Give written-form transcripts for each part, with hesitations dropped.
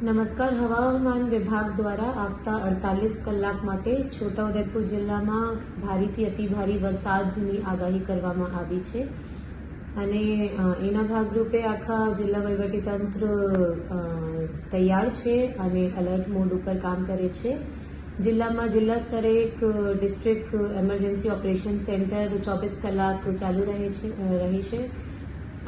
નમસ્કાર. હવામાન વિભાગ દ્વારા આવતા 48 કલાક માટે છોટાઉદેપુર જિલ્લામાં ભારેથી અતિભારે વરસાદની આગાહી કરવામાં આવી છે અને એના ભાગરૂપે આખા જિલ્લા વહીવટીતંત્ર તૈયાર છે અને એલર્ટ મોડ ઉપર કામ કરે છે. જિલ્લામાં જિલ્લા સ્તરે એક ડિસ્ટ્રિક્ટ એમરજન્સી ઓપરેશન સેન્ટર 24 કલાક ચાલુ રહી છે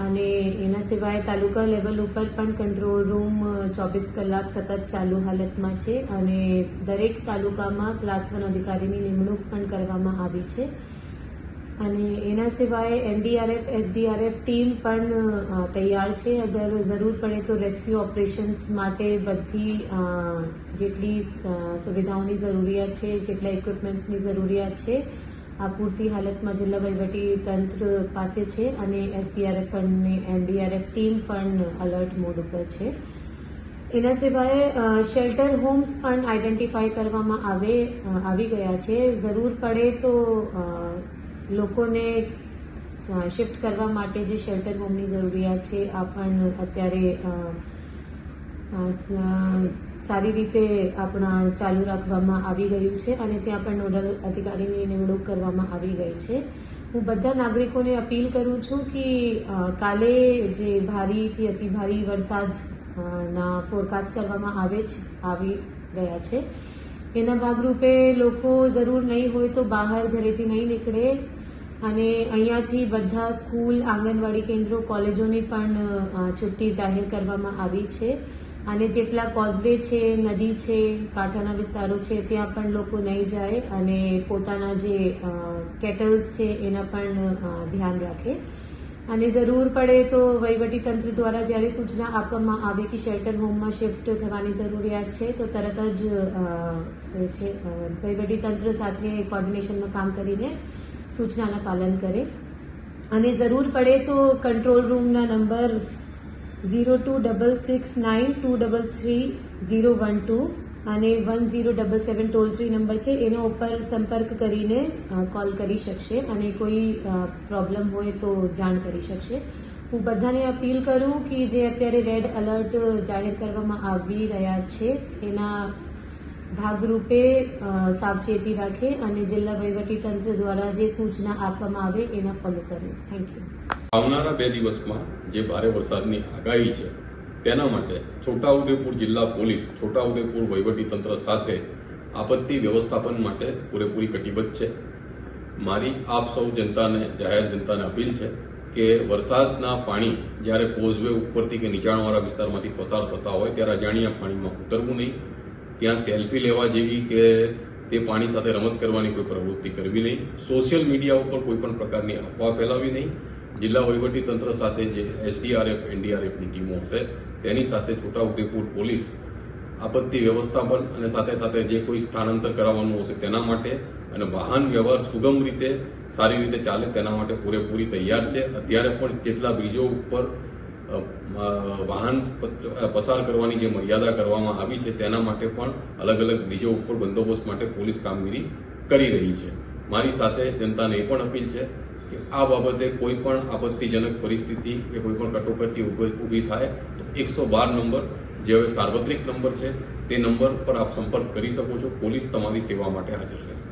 અને એના સિવાય તાલુકા લેવલ ઉપર પણ કંટ્રોલ રૂમ 24 કલાક સતત ચાલુ હાલતમાં છે અને દરેક તાલુકામાં ક્લાસ 1 અધિકારીની નિમણૂક પણ કરવામાં આવી છે અને એના સિવાય એનડીઆરએફ એસડીઆરએફ ટીમ પણ તૈયાર છે. અગર જરૂર પડે તો રેસ્ક્યુ ઓપરેશન્સ માટે બધી જેટલી સુવિધાઓની જરૂરિયાત છે, જેટલા ઇક્વિપમેન્ટ્સની જરૂરિયાત છે, આ પૂરતી હાલતમાં જિલ્લા વહીવટી તંત્ર પાસે છે અને એસડીઆરએફ અને એનડીઆરએફ ટીમ પણ અલર્ટ મોડ ઉપર છે. એના સિવાય શેલ્ટર હોમ્સ પણ આઈડેન્ટિફાય કરવામાં આવી ગયા છે. જરૂર પડે તો લોકોને શિફ્ટ કરવા માટે જે શેલ્ટર હોમની જરૂરિયાત છે આ પણ અત્યારે સારી રીતે આપણા ચાલુ રાખવામાં આવી ગયું છે અને ત્યાં પણ નોડલ અધિકારીની નિમણૂક કરવામાં આવી ગઈ છે. હું બધા નાગરિકોને અપીલ કરું છું કે કાલે જે ભારેથી અતિભારે વરસાદના ફોરકાસ્ટ કરવામાં આવી ગયા છે એના ભાગરૂપે લોકો જરૂર નહીં હોય તો બહાર ઘરેથી નહીં નીકળે અને અહીંયાથી બધા સ્કૂલ, આંગણવાડી કેન્દ્રો, કોલેજોની પણ છુટ્ટી જાહેર કરવામાં આવી છે અને જેટલા કોઝવે છે, નદી છે, કાંઠાના વિસ્તારો છે ત્યાં પણ લોકો નહીં જાય અને પોતાના જે કેટલ્સ છે એના પણ ધ્યાન રાખે અને જરૂર પડે તો વહીવટીતંત્ર દ્વારા જ્યારે સૂચના આપવામાં આવે કે શેલ્ટર હોમમાં શિફ્ટ થવાની જરૂરિયાત છે તો તરત જ વહીવટીતંત્ર સાથે કોર્ડિનેશનમાં કામ કરીને સૂચનાના પાલન કરે અને જરૂર પડે તો કંટ્રોલ રૂમના નંબર 026692333012 અને 1077 ટોલ ફ્રી નંબર છે એના ઉપર સંપર્ક કરીને કોલ કરી શકશે અને કોઈ પ્રોબ્લેમ હોય તો જાણ કરી શકશે. હું બધાને અપીલ કરું કે જે અત્યારે રેડ એલર્ટ જાહેર કરવામાં આવી રહ્યા છે એના ભાગરૂપે સાવચેતી રાખે અને જિલ્લા વહીવટીતંત્ર દ્વારા જે સૂચના આપવામાં આવે એના ફોલો કરે. Thank you. આવનારા 2 દિવસમાં જે ભારે વરસાદની આગાહી છે તેના માટે છોટાઉદેપુર જિલ્લા પોલીસ, છોટાઉદેપુર વહીવટીતંત્ર સાથે આપત્તિ વ્યવસ્થાપન માટે પૂરેપૂરી કટિબદ્ધ છે. મારી આપ સૌ જનતાને, જાહેર જનતાને અપીલ છે કે વરસાદના પાણી જ્યારે કોઝવે ઉપરથી કે નીચાણવાળા વિસ્તારમાંથી પસાર થતા હોય ત્યારે અજાણ્યા પાણીમાં ઉતરવું નહીં. ત્યાં સેલ્ફી લેવા જેવી કે તે પાણી સાથે રમત કરવાની કોઈ પ્રવૃત્તિ કરવી નહીં. સોશિયલ મીડિયા ઉપર કોઈ પણ પ્રકારની અફવા ફેલાવી નહીં. જિલ્લા વહીવટીતંત્ર સાથે જે એસડીઆરએફ, એનડીઆરએફની ટીમો હશે તેની સાથે છોટાઉદેપુર પોલીસ આપત્તિ વ્યવસ્થાપન અને સાથે સાથે જે કોઈ સ્થાનાંતર કરાવવાનું હશે તેના માટે અને વાહન વ્યવહાર સુગમ રીતે, સારી રીતે ચાલે તેના માટે પૂરેપૂરી તૈયાર છે. અત્યારે પણ જેટલા બ્રિજો ઉપર વાહન પસાર કરવાની જે મર્યાદા કરવામાં આવી છે તેના માટે પણ અલગ અલગ બ્રિજો ઉપર બંદોબસ્ત માટે પોલીસ કામગીરી કરી રહી છે. મારી સાથે જનતાને એ પણ અપીલ છે કે આ બાબતે કોઈ પણ આપત્તિજનક પરિસ્થિતિ કે કોઈ પણ કટોકટી ઊભી થાય તો 112 નંબર જે હવે સાર્વત્રિક નંબર છે તે નંબર પર આપ સંપર્ક કરી શકો છો. પોલીસ તમારી સેવા માટે હાજર રહેશે.